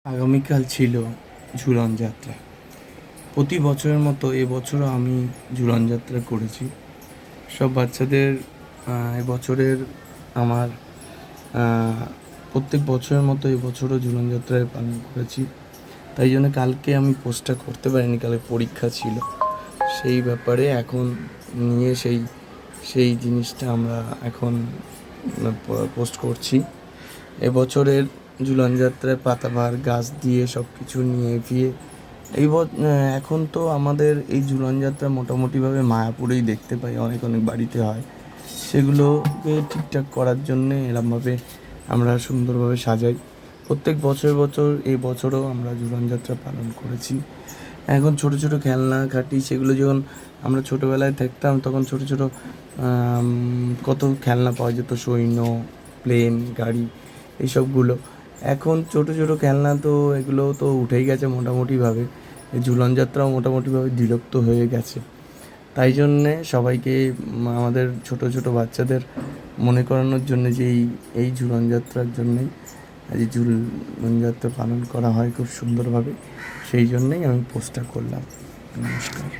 আগামীকাল ছিল ঝুলন যাত্রা। প্রতি বছরের মতো এবছরও আমি ঝুলন যাত্রা করেছি। সব বাচ্চাদের এবছরের আমার প্রত্যেক বছরের মতো এবছরও ঝুলন যাত্রায় পালন করেছি। তাই জন্য কালকে আমি পোস্টটা করতে পারিনি, কালকে পরীক্ষা ছিল। সেই ব্যাপারে এখন নিয়ে সেই জিনিসটা আমরা এখন পোস্ট করছি। এবছরের ঝুলন যাত্রায় পাতাবাহার গাছ দিয়ে সব কিছু নিয়ে ফিয়ে এখন তো আমাদের এই ঝুলন যাত্রা মোটামুটিভাবে মায়াপুরেই দেখতে পাই, অনেক বাড়িতে হয়। সেগুলোকে ঠিকঠাক করার জন্যে এরমভাবে আমরা সুন্দরভাবে সাজাই। প্রত্যেক বছর এই বছরও আমরা ঝুলন যাত্রা পালন করেছি। এখন ছোট ছোট খেলনা কাটি, সেগুলো যখন আমরা ছোটোবেলায় থাকতাম তখন ছোট ছোট কত খেলনা পাওয়া যেত, সৈন্য, প্লেন, গাড়ি, এইসবগুলো। এখন ছোট ছোট খেলনা তো এগুলো তো উঠেই গেছে মোটামুটিভাবে। এই ঝুলন যাত্রাও মোটামুটিভাবে বিলুপ্ত হয়ে গেছে। তাই জন্যে সবাইকে আমাদের ছোট ছোট বাচ্চাদের মনে করানোর জন্য যে এই ঝুলন যাত্রার জন্যেই আজ ঝুলন যাত্রা পালন করা হয় খুব সুন্দরভাবে, সেই জন্যেই আমি পোস্টটা করলাম। নমস্কার।